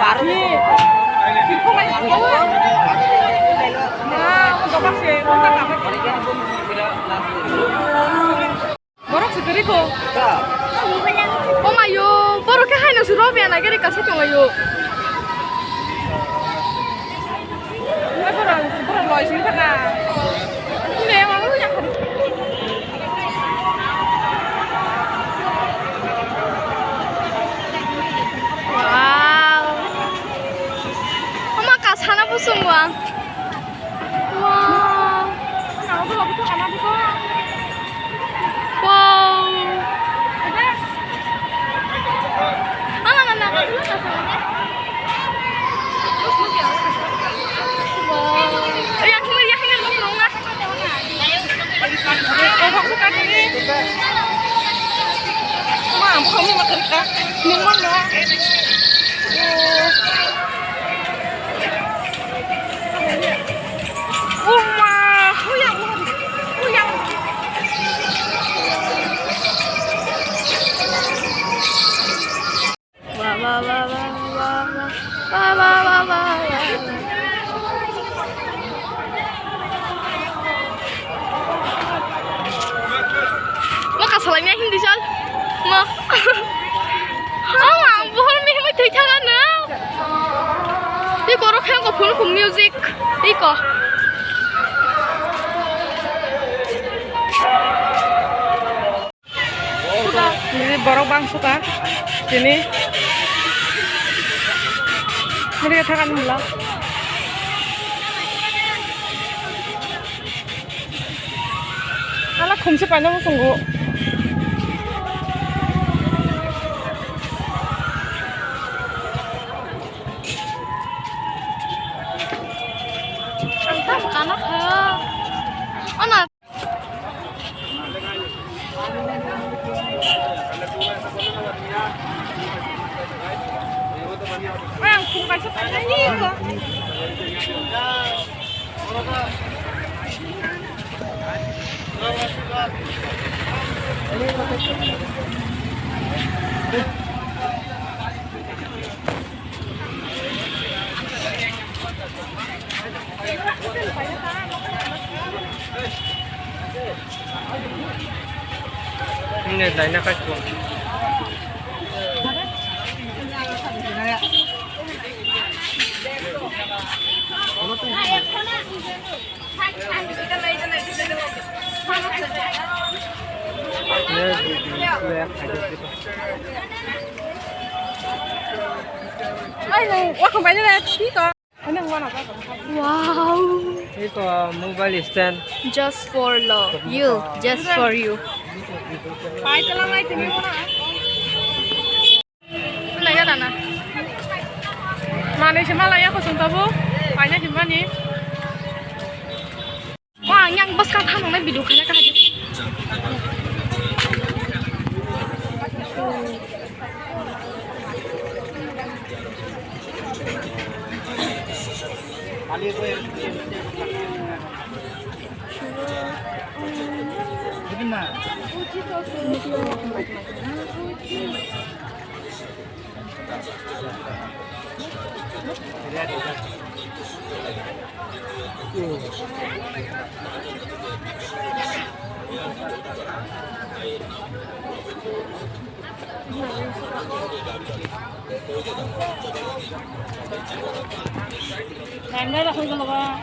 Borok segeri ko. Oh mayo, borok ka haino suro biya na gari kasi tong ayo. May borok loy sing kana. Ini emang lu yang. Wow. Mama kasana busung bang. Wow. Nah, aku nggak bisa kana buka. Wow. Mana nana dulu kasarnya? Wow. Yang kemeriahan lu nongak. Oh, kok suka ini? Mama, kamu makan kita. Minuman lah. Oh, mah, huyang. Mà cả salahnya hindi siya. Ma. Ah, buhol mi may taytaran na. Iko ro kaya ko phone ko music. Iko. Sudah, ini borok bang suka. Sini. Ini katakan mula. Alah kumsi panjang tunggu. Entah bukan apa. Mana? Kung kasih panjang ini kok. Ini lain apa itu? Wow. Itu mobile stand. Just for love. You. Just for you. Lagi mana? Mana sih malah ya kosong tabu? Banyak gimana nih? Wah, yang bos kan namanya bidukannya kan aja. Em đấy là không có ba.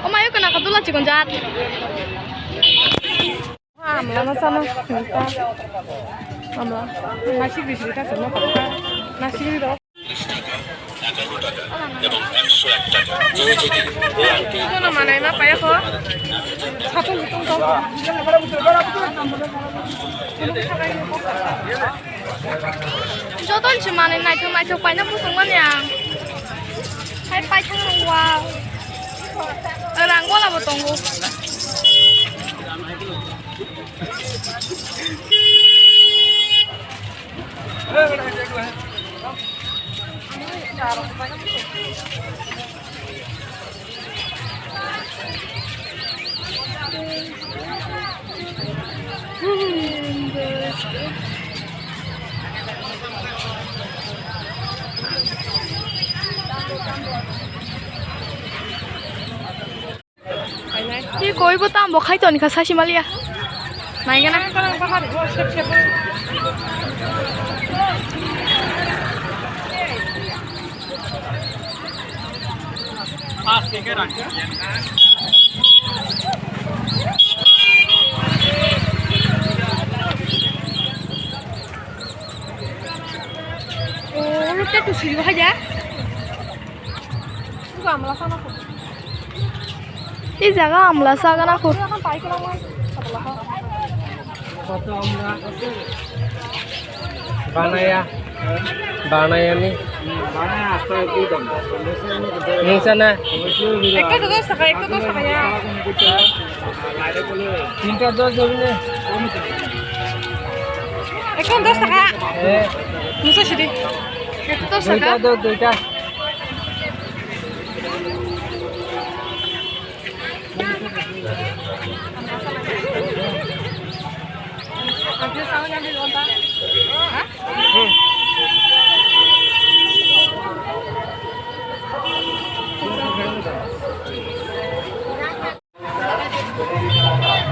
Oh, mayo kena ketulah cikon jahat. Amla sana kita. Amla. Nasi di sini kan semua pakai nasi itu. Itu namanya apa ya kok? Satu hitung kok. Jodoh cuma naik banyak musuhan yang. Hai pai thang wow. Orang gua lah tunggu. 이 거의보다 뭐 가이더니까 사시 말이야. 나이게나. 오, lúc Tết tôi xíu hay giá. Gam lah sana aku. Ini jaga amla saga aku. Foto amla. Banaya. Banaya nih. Banaya apa itu dong? Yang sana. Ekta dos taka ya. Tinta dos dulu. Ekta dos taka. Musa sini. Ekta dos taka. Duita.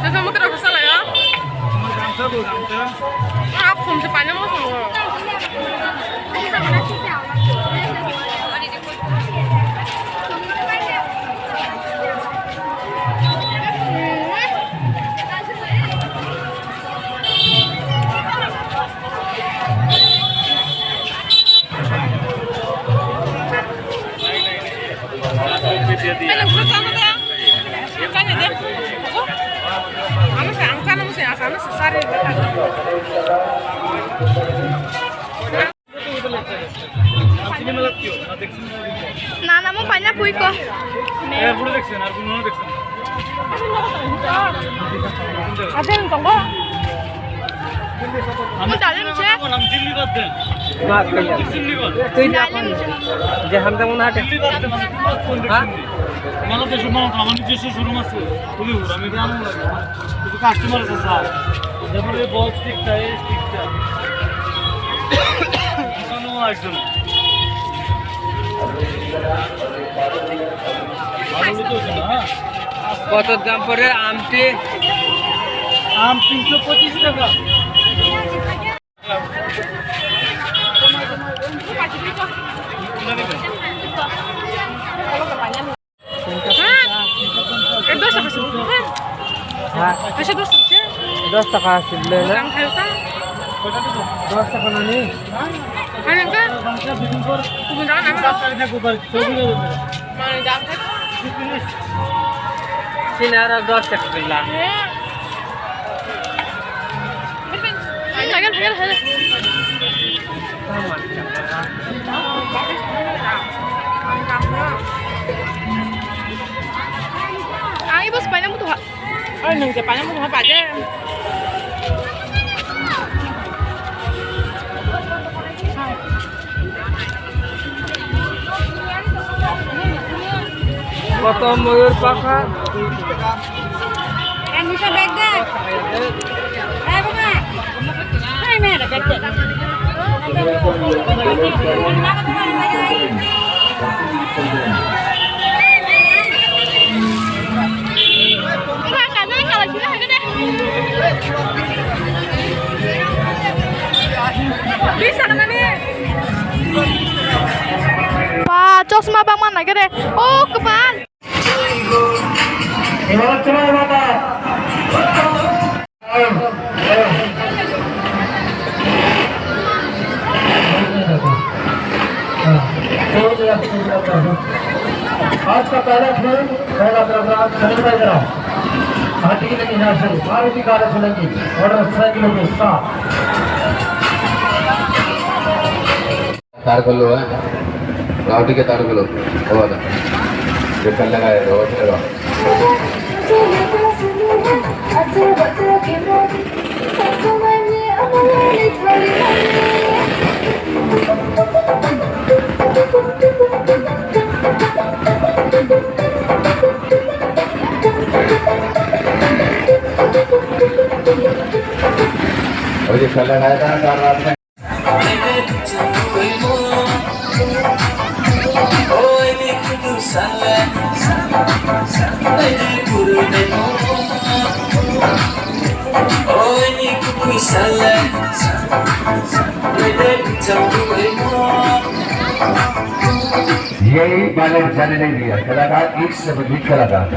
Saya mau terus salah ya. Aku mesti panjang mau semua. না না মই পাইনা পুই কো পুরো দেখছেন আর কোন দেখছেন আছেন তো গো আমি জানেন যে নাম দিল্লি বাদ দেন না দিল্লি বাদ তুই জানেন যে হামদা মনে হাটে দিল্লি বাদ দেন হ্যাঁ মানে তো শুনো আমার নিজস্ব শোরুম আছে তুমি আমি জানো না কিছু কাস্টমার আছে স্যার যেমন এই বক্স স্টিকটা এই স্টিকটা কোনো একজন কত দাম পড়ে আমটি আম 325 টাকা দশ টাকা আসলে না 10 টাকা নানি Sinara 10 টাকা দিলাম Ay, bos banyak mutu. Ay, nung banyak mutu apa aja. কত ময়ূর পাখা নিশা ব্যাগ দে এই বাবা এই মেয়েটা ব্যাগ দে bisa kan nih Pak Cosma bang mana gede oh keban आज का पहला खेल पहला प्रोग्राम सेलिब्रेट करो हाथी की यहाँ से मारुति कार चलेंगी मोटरसाइकिलों के साथ तारकल्लू है गावटी के तारकल्लू वो वाला जो कल लगाए वो चलेगा और जो कल लगाया था कार रात में यही बैलेंस जाने नहीं दिया कलाकार एक से अधिक कलाकार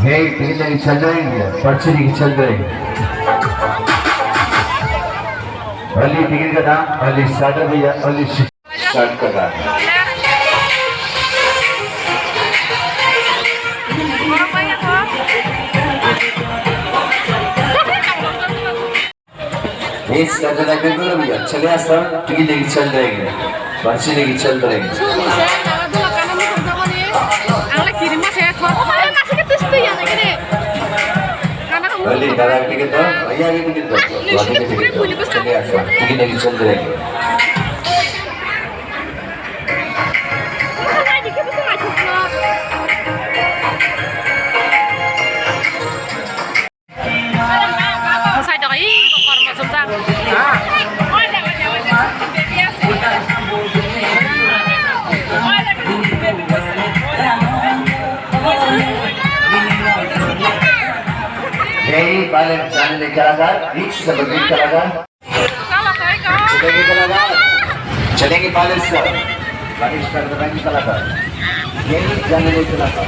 यही टीम चल रही है पर्ची की चल रही है अली टिकट का दाम अली स्टार्टर भैया अली स्टार्ट कर रहा है एक स्टार्टर का कर भैया चले आस्था टिकट लेके चल रहेंगे पर्ची लेके चल रहेंगे अली दादा टिकट दो भैया की टिकट दो वादी की टिकट दो चले आस्था टिकट लेके चल रहेंगे यही बैलेंस जाने दे कलाकार एक से अधिक कलाकार चलेंगे बैलेंस का बैलेंस कर देंगे कलाकार यही जाने दे कलाकार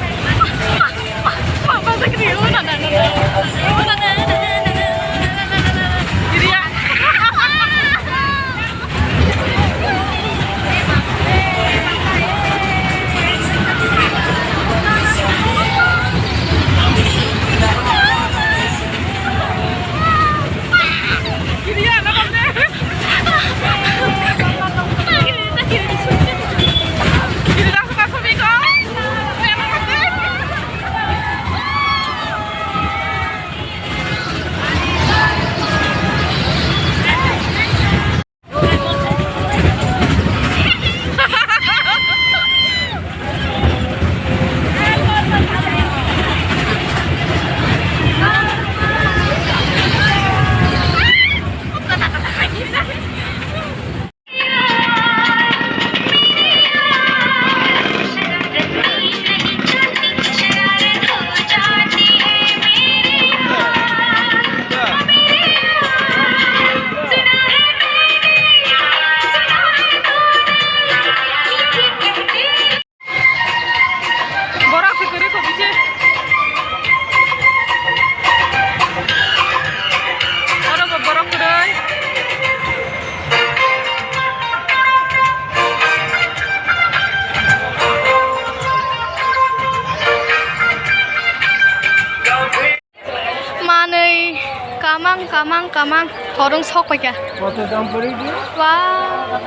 Kamang horong sok pakai. কত দাম পড়ে কি Wah.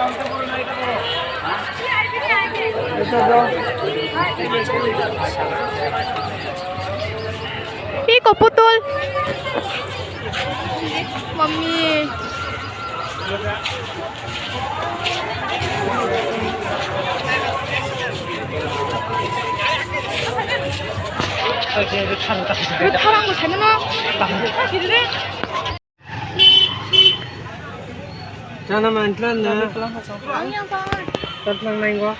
এটা দাও Ih, kok putul? Mami. 사랑 거 되는 거? 기르래? Sana man plan na. Ang yang pa. Tatlang na yung